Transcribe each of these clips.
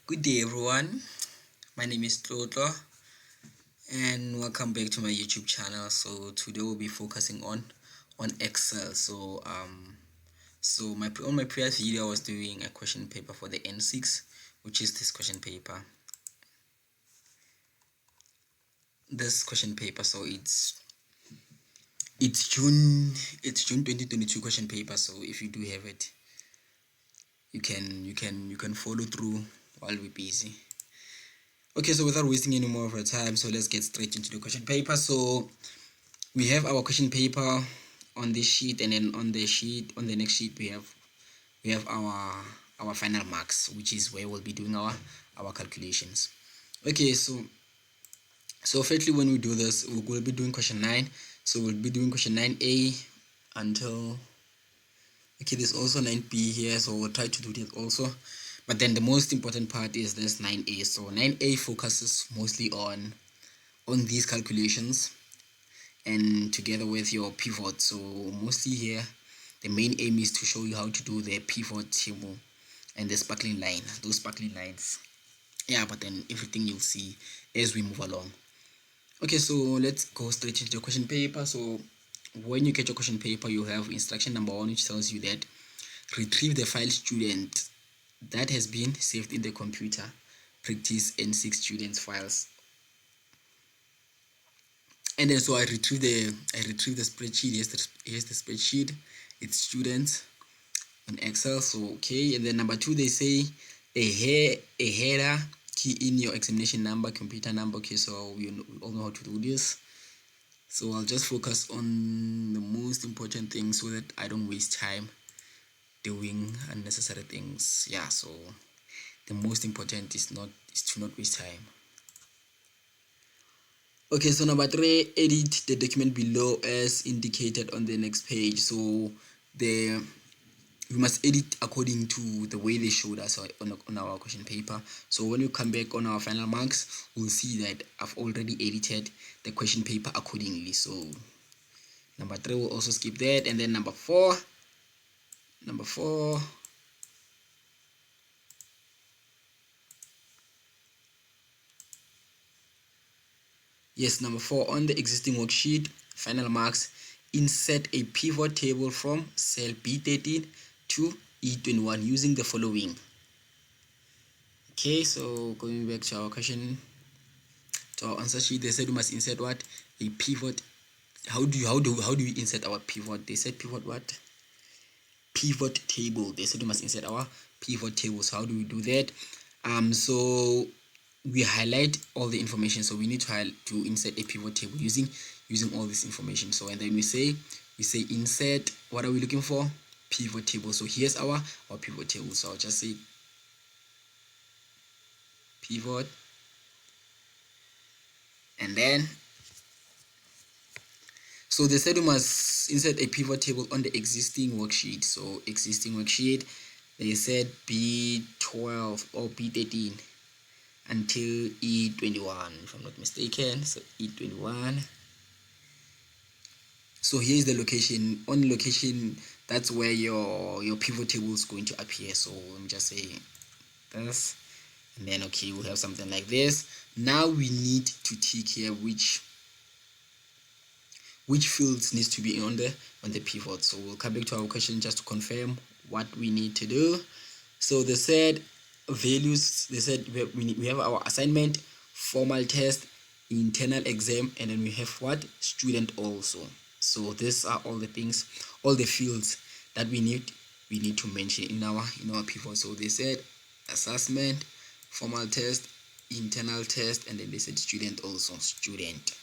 Good day, everyone. My name is Toto, and welcome back to my YouTube channel. So today we'll be focusing on Excel. So my on my previous video I was doing a question paper for the N6, which is this question paper. So it's June 2022 question paper. So if you do have it, you can follow through while we're busy. Okay, so without wasting any more of our time, so let's get straight into the question paper. So we have our question paper on this sheet, and then on the next sheet we have our final marks, which is where we'll be doing our calculations. Okay, so firstly, when we do this, we'll be doing question 9. So we'll be doing question 9a until, okay, there's also 9b here, so we'll try to do that also. But then the most important part is this 9a. So 9a focuses mostly on these calculations and together with your pivot. So mostly here the main aim is to show you how to do the pivot table and the sparkling line, those sparkling lines. Yeah, but then everything you'll see as we move along. Okay, so let's go straight into the question paper. So when you get your question paper, you have instruction number 1, which tells you that retrieve the file student that has been saved in the computer practice N6 students files. And then so I retrieve the spreadsheet. Here's the spreadsheet. It's students on Excel. So okay, and then number 2, they say a header, key in your examination number, computer number. Okay, so we all know how to do this. So I'll just focus on the most important things so that I don't waste time doing unnecessary things. Yeah, so the most important is to not waste time. Okay, so number 3, edit the document below as indicated on the next page. So we must edit according to the way they showed us on our question paper. So when you come back on our final marks, we'll see that I've already edited the question paper accordingly. So number 3 will also skip that. And then number 4, yes, number 4, on the existing worksheet, final marks, insert a pivot table from cell B13 to E21 using the following. Okay, so going back to our question, to our answer sheet, they said we must insert what? A pivot. How do we insert our pivot? They said pivot what? Pivot table. They said we must insert our pivot table. So how do we do that? So we highlight all the information. So we need to insert a pivot table using all this information. So and then we say insert. What are we looking for? Pivot table. So here's our pivot table. So I'll just say pivot, and then so they said we must insert a pivot table on the existing worksheet. So existing worksheet, they said B12 or B13 until E21, if I'm not mistaken. So E21. So here's the location. On location, that's where your pivot table is going to appear. So let me just say this, and then okay, we have something like this. Now we need to tick here which fields needs to be on the pivot. So we'll come back to our question just to confirm what we need to do. So they said values. They said we have our assignment, formal test, internal exam, and then we have what? Student also. So these are all the things, all the fields that we need to mention in our pivot. So they said assessment, formal test, internal test, and then they said student also, student.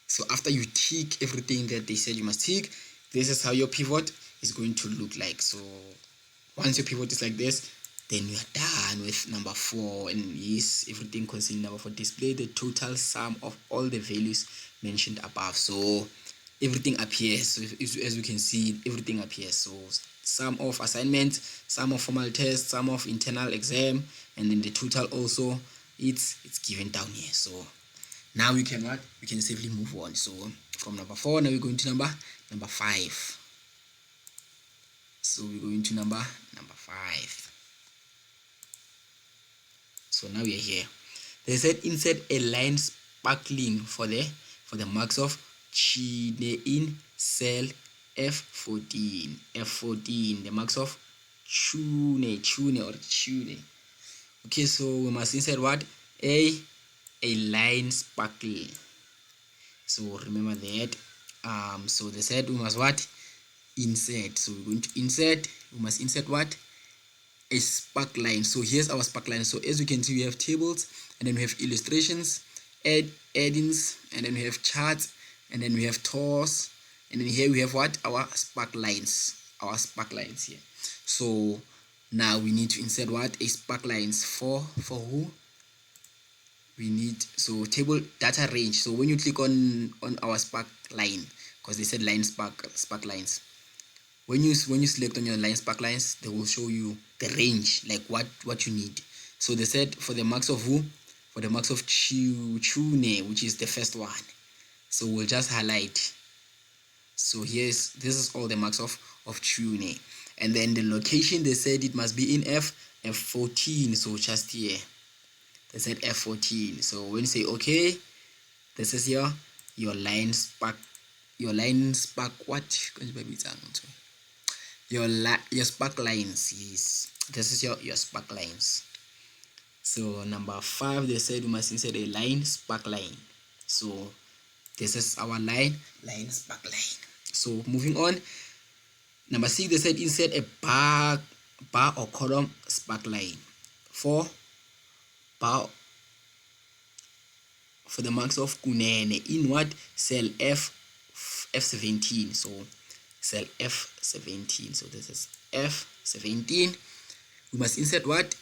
So after you tick everything that they said you must tick, this is how your pivot is going to look like. So once your pivot is like this, then you are done with number 4. And yes, everything concerning number 4, display the total sum of all the values mentioned above. So everything appears. So as we can see, everything appears. So sum of assignments, sum of formal test, sum of internal exam, and then the total also, it's given down here. So now we can safely move on. So from number 4, now we're going to number 5. So we're going to number 5. So now we are here. They said insert a line sparkling for the marks of Chine in cell F14. F14, the marks of Chune or Chune. Okay, so we must insert what? A line sparkle. So remember that. So they said we must what? Insert. So we're going to insert. We must insert what? A sparkline. So here's our sparkline. So as you can see, we have tables, and then we have illustrations, add-ins, and then we have charts, and then we have tours, and then here we have what? Our sparklines. Our sparklines here. So now we need to insert what? A sparklines for who? We need, so table data range. So when you click on our sparkline, because they said line sparklines, when you select on your line sparklines, they will show you the range, like what you need. So they said for the marks of who? For the marks of Chune, which is the first one. So we'll just highlight. So this is all the marks of Chune. And then the location, they said it must be in F14. So just here, they said F14. So when you say okay, this is your line spark what? Your spark lines. Yes, this is your spark lines. So number 5, they said we must insert a line spark line. So this is our line spark line. So moving on, number 6, they said insert a bar or column spark line for the marks of Kunene in what? Cell F17. So cell F17. So this is F17. We must insert what?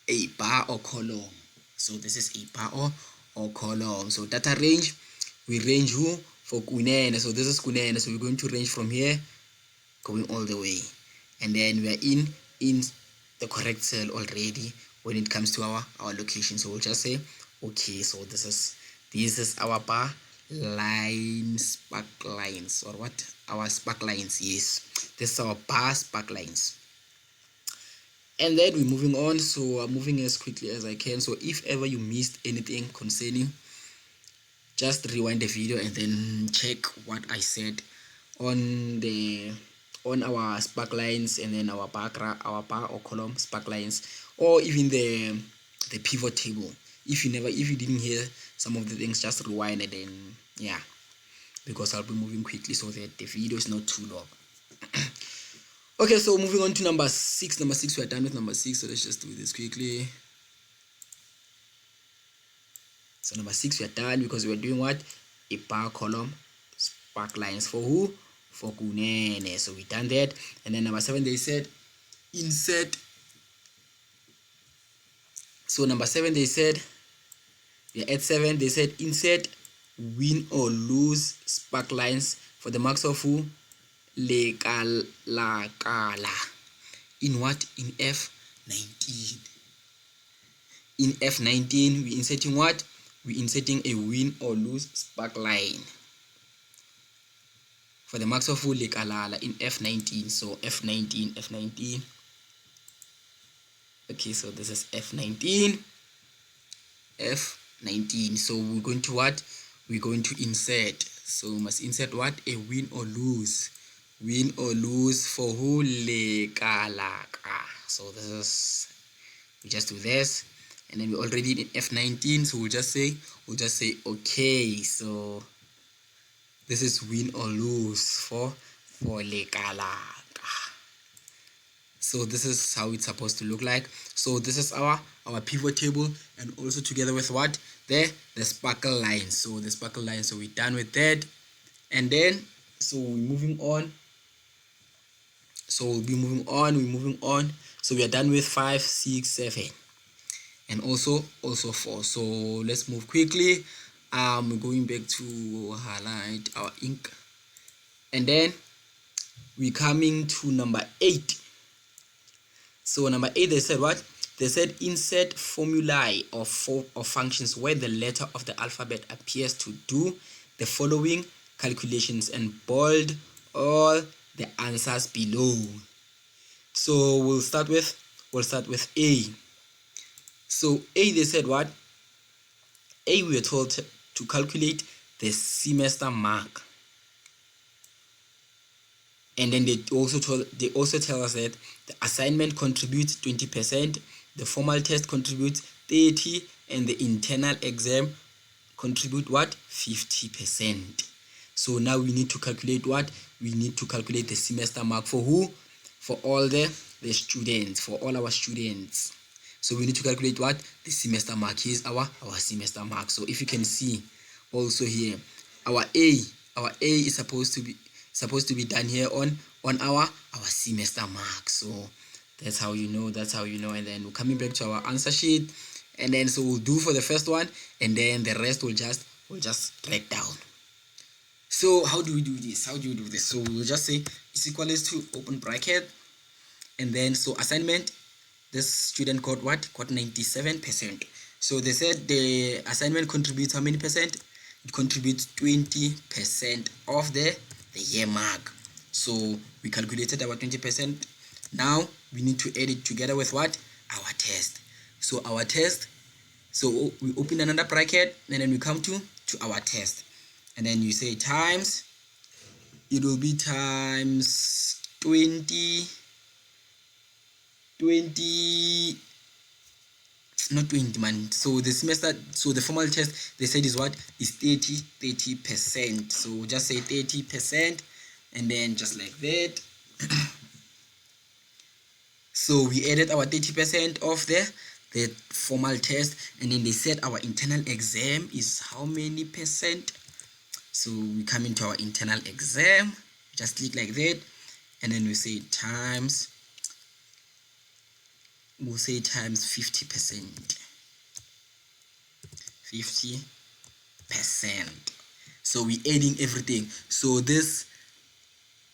A bar or column. So this is a bar or column. So data range, we range who? For Kunene. So this is Kunene. So we're going to range from here going all the way. And then we are in the correct cell already when it comes to our location. So we'll just say okay. So this is our bar line spark lines, or what? Our spark lines. Yes, this is our bar spark lines. And then we're moving on. So I'm moving as quickly as I can. So if ever you missed anything concerning, just rewind the video and then check what I said on our spark lines, and then our bar or column spark lines, or even the pivot table. If you didn't hear some of the things, just rewind and then yeah, because I'll be moving quickly so that the video is not too long. Okay, so moving on to number 6. Number 6, we are done with number 6. So let's just do this quickly. So number 6, we are done because we are doing what? A bar column spark lines for who? For Kunene. So we done that. And then number 7, they said insert. So number 7, they said, we are at 7, they said insert win or lose spark lines for the marks of who? Lekalakala. In what? In F19. In F19, we inserting what? We inserting a win or lose spark line for the marks of who? Lekalala in F19. So F19. Okay, so this is F19. So we're going to what? We're going to insert. So we must insert what? A win or lose. Win or lose for who? Lekalaka. So this is, we just do this, and then we're already in F19. So we'll just say okay. So this is win or lose for Lekalaka. So this is how it's supposed to look like. So this is our pivot table, and also together with what? The sparkle line. So the sparkle line. So we're done with that. And then so we're moving on. So we'll be moving on. So we are done with 5, 6, 7, and also 4. So let's move quickly. We're going back to highlight our ink, and then we're coming to number 8. So number 8, they said what? They said insert formulae or functions where the letter of the alphabet appears to do the following calculations, and bold all the answers below. So we'll start with A. So A, they said what? A, we were told to calculate the semester mark, and then they also tell us that the assignment contributes 20%, the formal test contributes 30%, and the internal exam contribute what? 50%. So now we need to calculate what? We need to calculate the semester mark for who? For all the students, for all our students. So we need to calculate what? The semester mark. Here's our semester mark. So if you can see also here, our A is supposed to be done here on our semester mark. So that's how you know, and then we're coming back to our answer sheet, and then so we'll do for the first one, and then the rest will just drag down. So how do we do this? So we'll just say is equal to open bracket, and then so assignment, this student got what? Got 97%. So they said the assignment contributes how many percent? It contributes 20% of the year mark. So we calculated our 20%. Now we need to add it together with what? Our test. So our test, so we open another bracket, and then we come to our test, and then you say times, it will be times 20, not 20 man. So the semester, so the formal test, they said is what? Is 30%. So just say 30%, and then just like that. So we added our 30% of the formal test, and then they said our internal exam is how many percent. So we come into our internal exam, just click like that, and then we say times, we'll say times 50%. 50%. So we adding everything. So this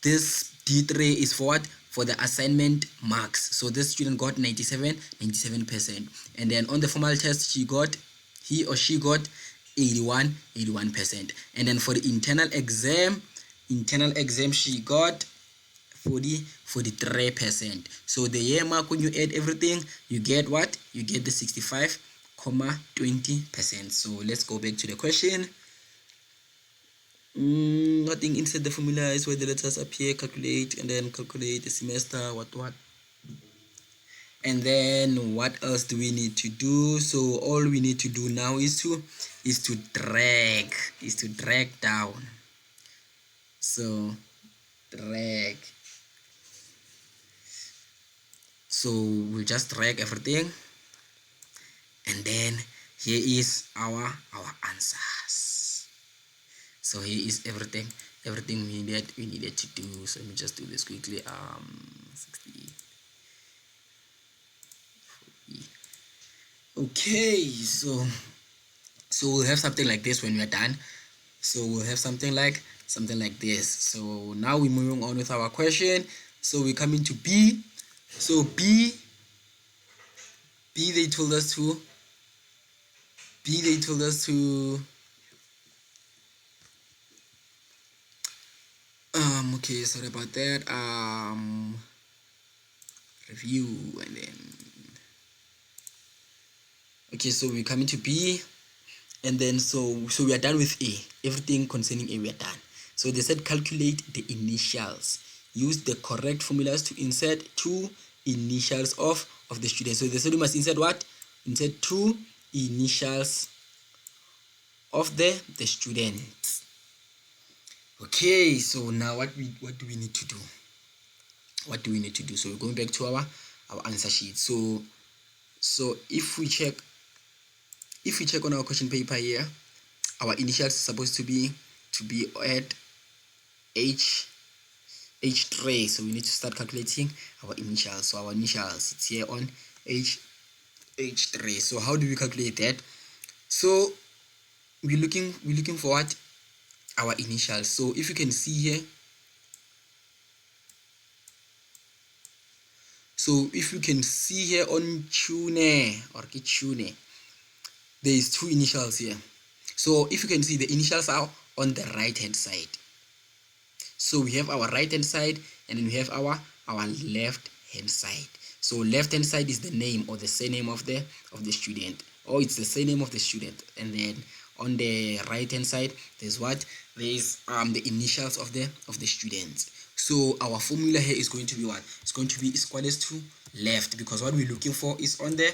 D3 is for what? For the assignment marks. So this student got 97%, and then on the formal test he or she got 81%, and then for the internal exam she got 43%. So the year mark, when you add everything, you get what? You get the 65.20%. So let's go back to the question. Nothing inside the formula is where the letters appear. Calculate, and then calculate the semester, what, and then what else do we need to do? So all we need to do now is to drag down. So drag. So we'll just drag everything, and then here is our answers. So here is everything we needed to do. So let me just do this quickly. 60. Okay, so we'll have something like this when we're done. So we'll have something like this. So now we're moving on with our question. So we come into B. So B they told us to okay, sorry about that. Review, and then okay, so we come into B, and then so we are done with A. Everything concerning A we are done. So they said calculate the initials. Use the correct formulas to insert two initials of the student. So they said we must insert what? Insert two initials of the students. Okay, so now what do we need to do? So we're going back to our answer sheet. So if we check on our question paper here, our initials is supposed to be at H3. So we need to start calculating our initials. So our initials, it's here on H3. So how do we calculate that? So we're looking for what? Our initials. So if you can see here, on Tune, there is two initials here. So if you can see, the initials are on the right hand side. So we have our right hand side, and then we have our left hand side. So left hand side is the name or the surname of the student, or it's the surname of the student. And then on the right hand side, there's what? There's the initials of the student. So our formula here is going to be what? It's going to be equals to left, because what we're looking for is on the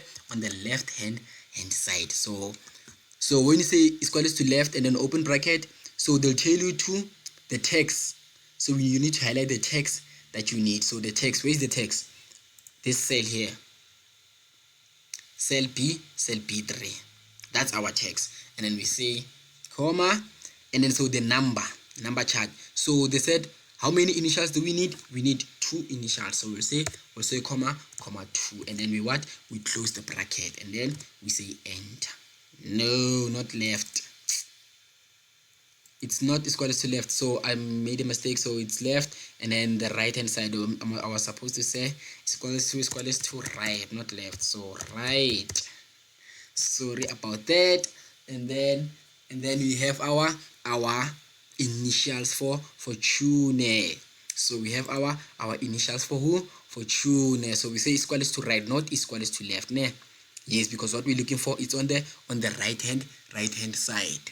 left hand side. So when you say equals to left and then open bracket, so they'll tell you to the text. So you need to highlight the text that you need. So the text, where's the text? This cell here, cell B3, that's our text. And then we say comma, and then so the number chart. So they said, how many initials do we need? We need 2 initials. So we'll say comma 2, and then we close the bracket, and then we say enter. No, not left. It's not equals to left, so I made a mistake. So it's left, and then the right hand side, I was supposed to say equals to right, not left. So right, sorry about that. And then we have our initials for tune. So we have our initials for who? For tune. So we say equals to right, not equals to left. Ne? Yes, because what we're looking for is on the right hand side.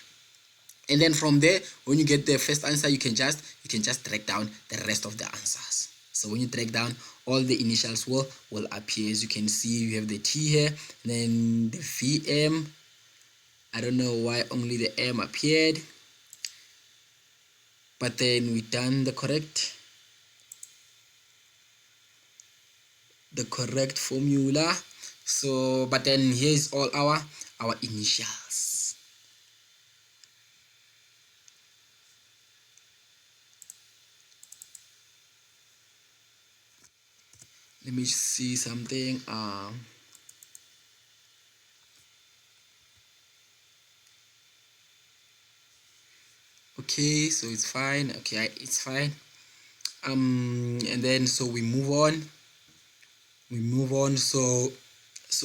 And then from there, when you get the first answer, you can just drag down the rest of the answers. So when you drag down, all the initials will appear. As you can see, you have the T here, and then the VM. I don't know why only the M appeared, but then we done the correct formula. So but then here is all our initials. Let me see something. Okay, so it's fine. Okay, it's fine. And then so we move on. So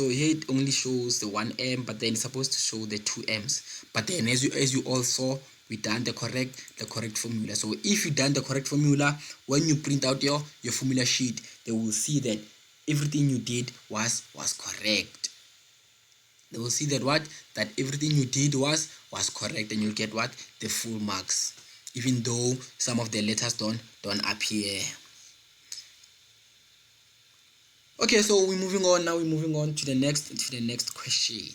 here it only shows the 1M, but then it's supposed to show the 2M's. But then as you all saw, we done the correct formula. So if you done the correct formula, when you print out your formula sheet, they will see that everything you did was correct. They will see that everything you did was correct, and you'll get the full marks, even though some of the letters don't appear. Okay, so we're moving on now. We're moving on to the next question.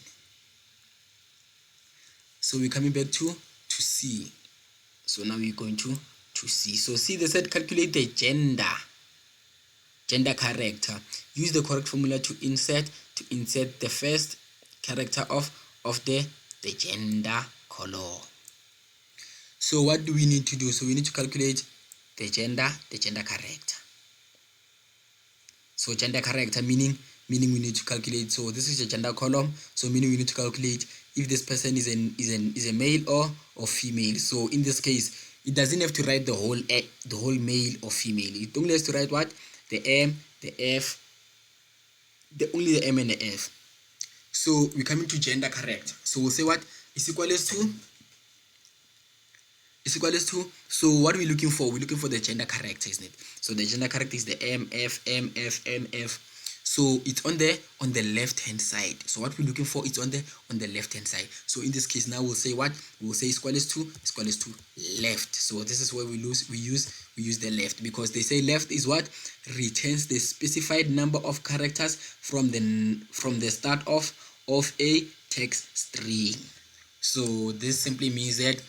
So we're coming back to C. So now we're going to C. So C, they said calculate the gender character. Use the correct formula to insert the first character of the gender color. So what do we need to do? So we need to calculate the gender character. So gender character meaning we need to calculate. So this is a gender column. So meaning we need to calculate if this person is a male or female. So in this case, it doesn't have to write the whole male or female. It only has to write what? The M, the F, only the M and the F. So we come into gender character. So we'll say what is equals to. So what are we looking for? We're looking for the gender character, isn't it? So the gender character is the M, F, M, F, M, F. So it's on the left hand side. So what we're looking for is on the left hand side. So in this case now we'll say what? We'll say equals to left. So this is where we use the left, because they say left is what? Returns the specified number of characters from the start of a text string. So this simply means that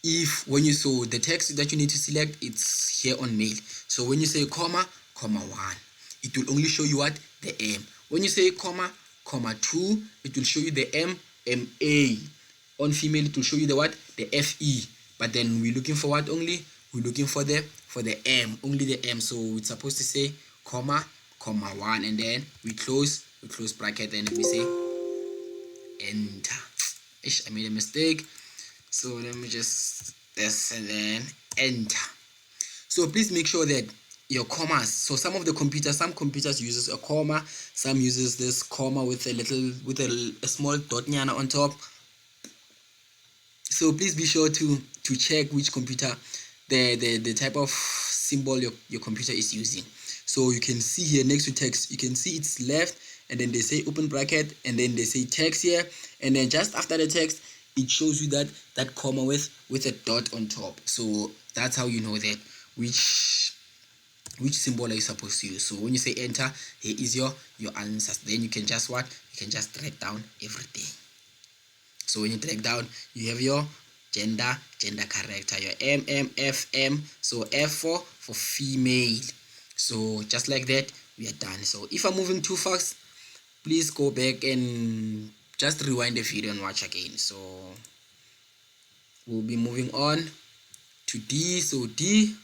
if when you saw the text that you need to select, it's here on male. So when you say comma 1, it will only show you what? The M. When you say comma 2, it will show you the MA. On female, it will show you the what? The FE. But then we're looking for what only? We're looking for the M, only the M. So it's supposed to say comma 1, and then we close bracket, and we say enter. I made a mistake. So let me just this, and then enter. So please make sure that your commas. So some computers uses a comma, some uses this comma with a small dot nyana on top. So please be sure to check which computer the type of symbol your computer is using. So you can see here next to text, you can see it's left, and then they say open bracket, and then they say text here, and then just after the text it shows you that comma with a dot on top. So that's how you know that which symbol are you supposed to use. So when you say enter, here is your answers. Then you can just drag down everything. So when you drag down, you have your gender character, your M. So F for female. So just like that, we are done. So if I'm moving too fast, please go back and just rewind the video and watch again. So we'll be moving on to D. So D,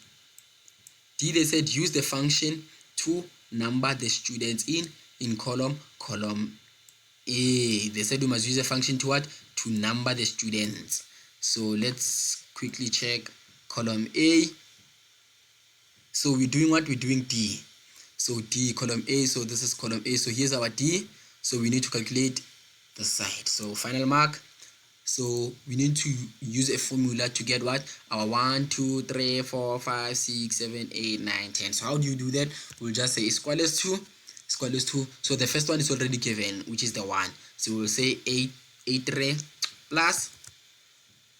they said use the function to number the students in column A. They said we must use a function to what? To number the students. So let's quickly check column A. So we're doing what? We're doing D. So D, column A. So this is column A. So here's our D. So we need to calculate the side. So final mark. So we need to use a formula to get what? Our 1, 2, 3, 4, 5, 6, 7, 8, 9, 10. So how do you do that? We'll just say is equal to. So the first one is already given, which is the 1. So we'll say 8 3 plus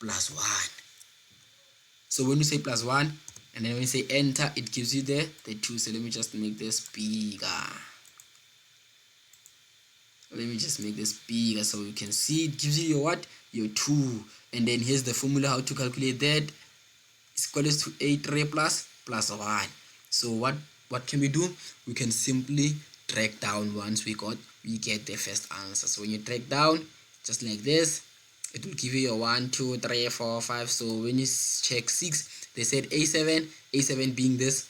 1. So when we say plus 1, and then when we say enter, it gives you the 2. So let me just make this bigger. So you can see it gives you your what? Your 2. And then here's the formula how to calculate that. It's equal to 8 3 plus 1. So what can we do? We can simply drag down once we get the first answer. So when you drag down just like this, it will give you your 1 2 3 4 5. So when you check 6, they said A7 being this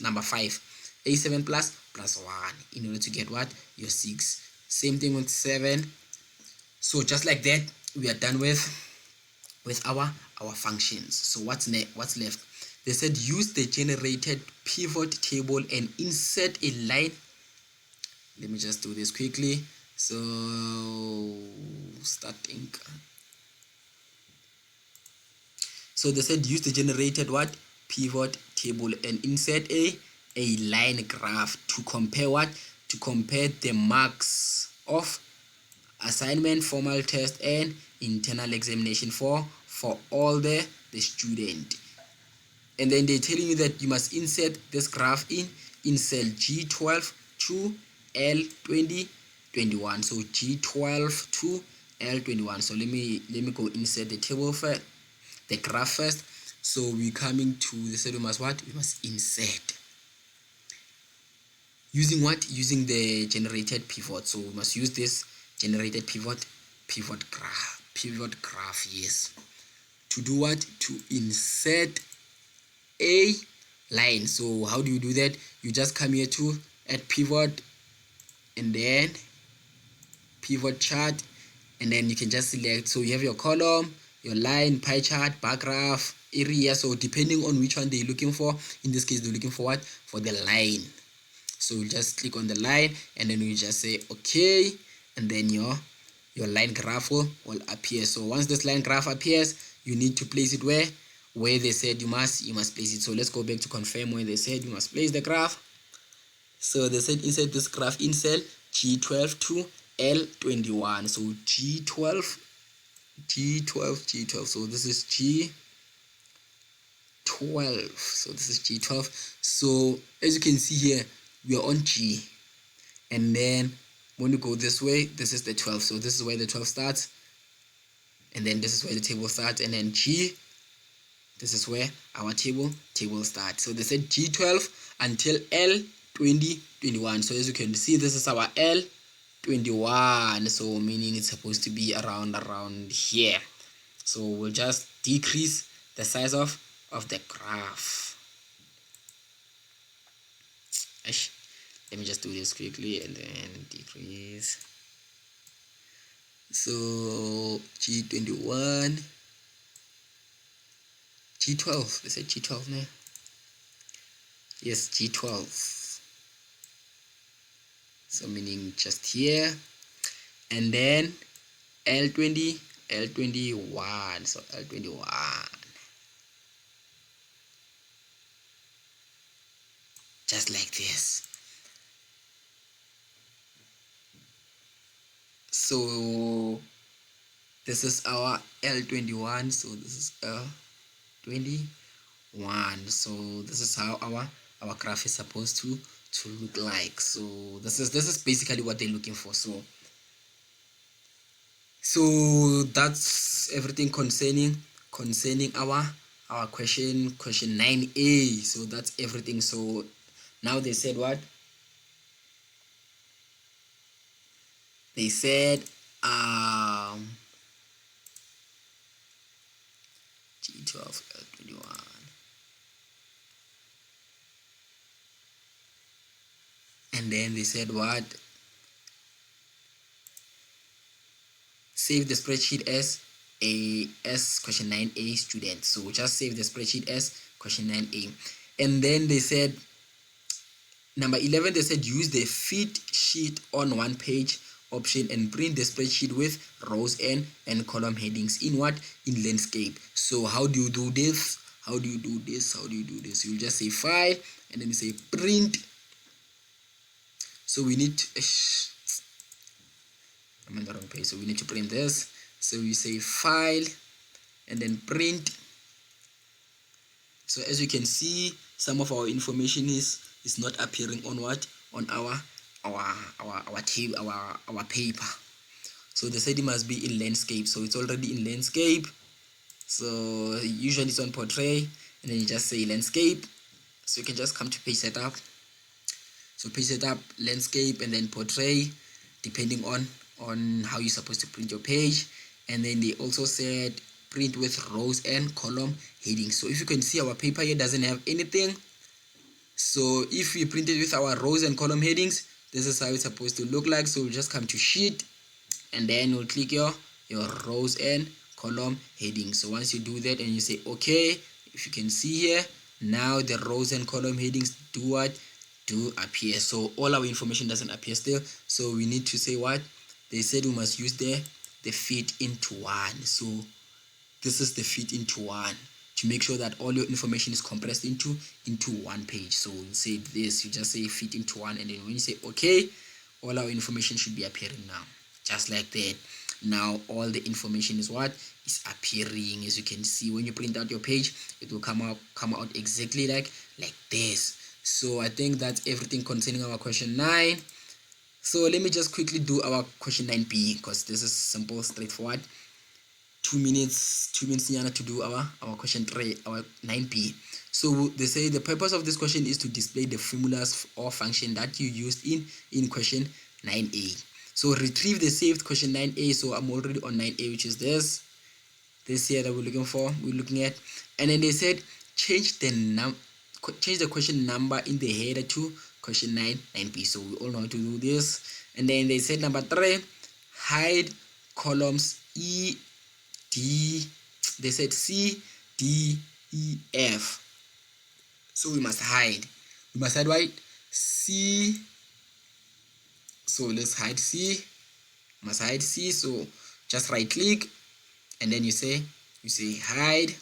number 5, A7 plus 1 in order to get what? Your 6. Same thing with 7. So just like that, we are done with our functions. So what's left? They said use the generated pivot table and insert a line. Let me just do this quickly. So starting. So they said use the generated what? Pivot table and insert a line graph to compare what? To compare the marks of assignment, formal test, and internal examination for all the student. And then they're telling you that you must insert this graph in cell G12 to L2021. So G12 to L21. So let me go insert the table first, the graph first. So we're coming to the cell. We must what? We must insert. Using what? Using the generated pivot. So we must use this generated pivot graph, yes. To do what? To insert a line. So how do you do that? You just come here to add pivot, and then pivot chart, and then you can just select. So you have your column, your line, pie chart, bar graph, area. So depending on which one they're looking for, in this case they're looking for what? For the line. So you just click on the line, and then you just say okay, and then your line graph will appear. So once this line graph appears, you need to place it where they said you must place it. So let's go back to confirm where they said you must place the graph. So they said insert this graph in cell G12 to L21. So G12. So this is G12. So this is G12. So as you can see here, we are on G, and then when you go this way, this is the 12. So this is where the 12 starts, and then this is where the table starts, and then G, this is where our table starts. So they said G12 until L2021. So as you can see, this is our L21. So meaning it's supposed to be around here. So we'll just decrease the size of the graph. Let me just do this quickly and then decrease. So G21, G12. They said G12 now. Yes, G12. So meaning just here, and then L21. So L21. just like this. So this is our L21, so this is L21. So this is how our graph is supposed to look like. So this is basically what they're looking for. So that's everything concerning our question 9a. So that's everything. So now they said what? They said G12 L21. And then they said what? Save the spreadsheet as question 9a student. So just save the spreadsheet as question 9a. And then they said number 11, they said use the fit sheet on one page option and print the spreadsheet with rows and column headings in what? In landscape. So how do you do this? How do you do this? You just say file and then you say print. So we need to I'm in the wrong page, so we need to print this. So we say file and then print. So as you can see, some of our information is not appearing on what? On our table, our paper. So they said it must be in landscape, so it's already in landscape. So usually it's on portrait, and then you just say landscape. So you can just come to page setup. So page setup, landscape, and then portrait, depending on how you're supposed to print your page. And then they also said print with rows and column headings. So if you can see, our paper here doesn't have anything. So if we print it with our rows and column headings, this is how it's supposed to look like. So we'll just come to sheet and then we'll click your rows and column headings. So once you do that and you say okay, if you can see here, now the rows and column headings do what? Do appear. So all our information doesn't appear still. So we need to say what? They said we must use the fit into one. So this is the fit into one to make sure that all your information is compressed into one page. So we'll say this, you just say fit into one, and then when you say okay, all our information should be appearing now, just like that. Now all the information is what? Is appearing. As you can see, when you print out your page, it will come out exactly like this. So I think that's everything concerning our question 9. So let me just quickly do our question 9b, because this is simple, straightforward. 2 minutes to do our question 3, our 9b. So they say the purpose of this question is to display the formulas or function that you used in question 9a. So retrieve the saved question 9a. So I'm already on 9a, which is this here that we're looking at. And then they said change the question number in the header to question 9b. So we all know how to do this. And then they said number 3, hide columns they said C, D, E, F. So we must hide what? C. So let's hide C. Must hide C. So just right click and then you say hide.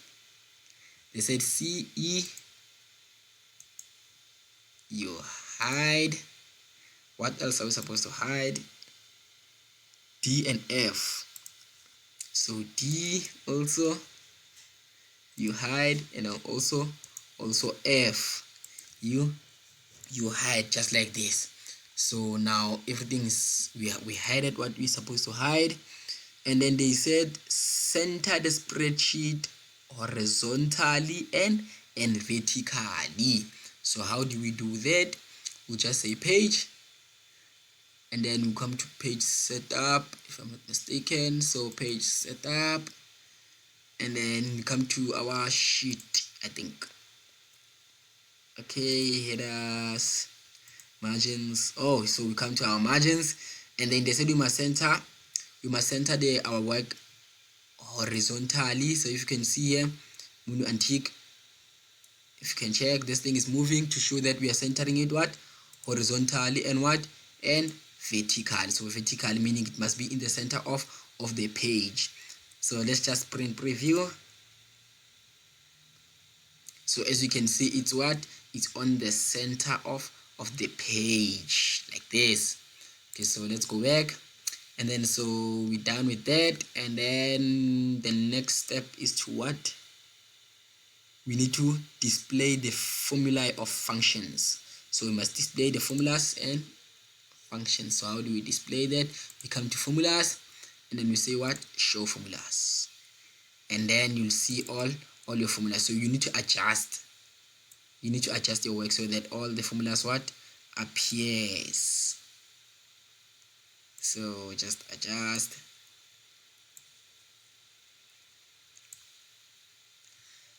They said C, E. You hide. What else are we supposed to hide? D and F. So D also you hide, and also F you hide, just like this. So now everything is we hided what we're supposed to hide. And then they said center the spreadsheet horizontally and vertically. So how do we do that? We'll just say page, and then we'll come to page setup, if I'm not mistaken. So page setup, and then we come to our sheet, I think. Okay, headers, margins. Oh, so we come to our margins, and then they said we must center our work horizontally. So if you can see here, when you untick, if you can check, this thing is moving to show that we are centering it what? Horizontally and what? And vertical. So vertical meaning it must be in the center of the page. So let's just print preview. So as you can see, it's what? it's on the center of the page like this. Okay, so let's go back, and then so we're done with that. And then the next step is to what? We need to display the formulae of functions. So we must display the formulas and functions. So how do we display that? We come to formulas, and then we say what? Show formulas, and then you'll see all your formulas. So you need to adjust your work so that all the formulas what appears. So just adjust.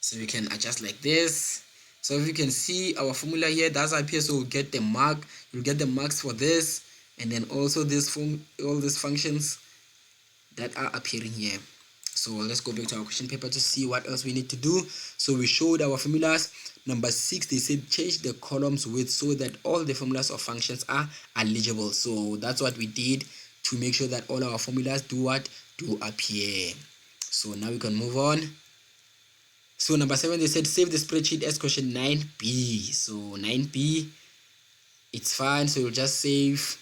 So we can adjust like this. So if you can see our formula here, that's appear. So we'll get the mark. You'll get the marks for this, and then also this all these functions that are appearing here. So let's go back to our question paper to see what else we need to do. So we showed our formulas. Number 6, they said change the columns width so that all the formulas of functions are legible. So that's what we did to make sure that all our formulas do appear. So now we can move on. So number 7, they said save the spreadsheet as question 9b. So 9b, it's fine. So you'll just save,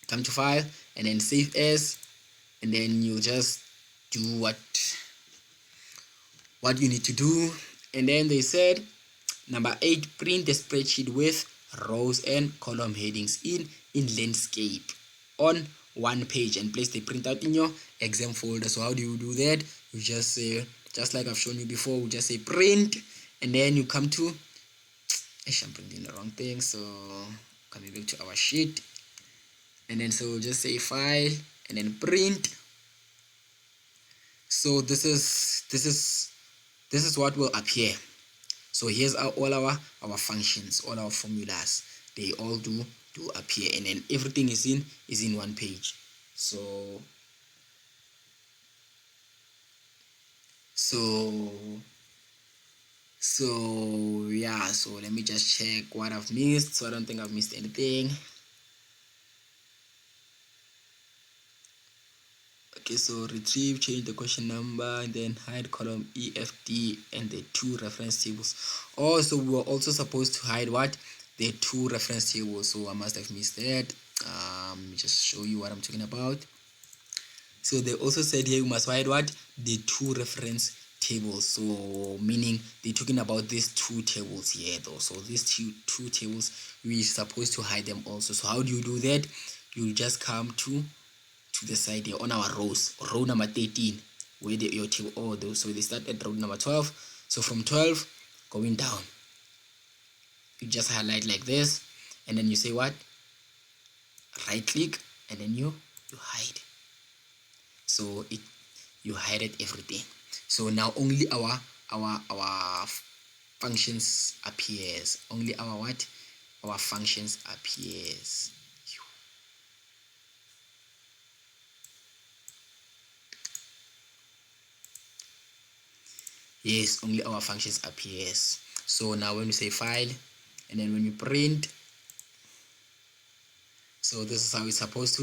come to file, and then save as, and then you just do what you need to do. And then they said number 8, print the spreadsheet with rows and column headings in landscape on one page and place the printout in your exam folder. So how do you do that? You just say, just like I've shown you before, we just say print, and then you come to, I'm printing the wrong thing, so coming back to our sheet, and then so just say file and then print. So this is what will appear. So here's all our functions, all our formulas, they all do appear, and then everything is in one page. So yeah, so let me just check what I've missed. So I don't think I've missed anything. Okay, so retrieve, change the question number, and then hide column E, F, D, and the 2 reference tables. Also, we were also supposed to hide what? The 2 reference tables. So I must have missed that. Let me just show you what I'm talking about. So they also said here we must hide what? The 2 reference tables. So meaning they're talking about these 2 tables here though. So these two tables, we're supposed to hide them also. So how do you do that? You just come to the side here on our rows, row number 13, where your table so they start at row number 12. So from 12 going down, you just highlight like this, and then you say what? Right click, and then you hide. So you hide everything. So now only our functions appears. Only our functions appears. Yes, only our functions appears. So now when we say file, and then when we print, so this is how it's supposed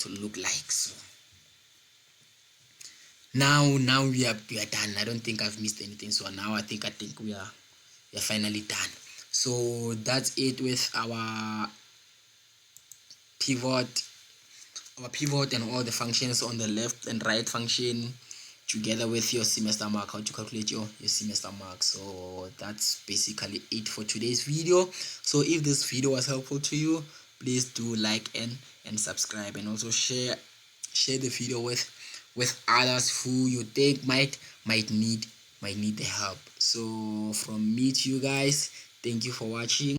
to look like. So now we are done. I don't think I've missed anything. So now I think we are finally done. So that's it with our pivot and all the functions on the left and right function, together with your semester mark, how to calculate your semester mark. So that's basically it for today's video. So if this video was helpful to you, please do like and subscribe, and also share the video with others who you think might need the help. So from me to you guys, thank you for watching.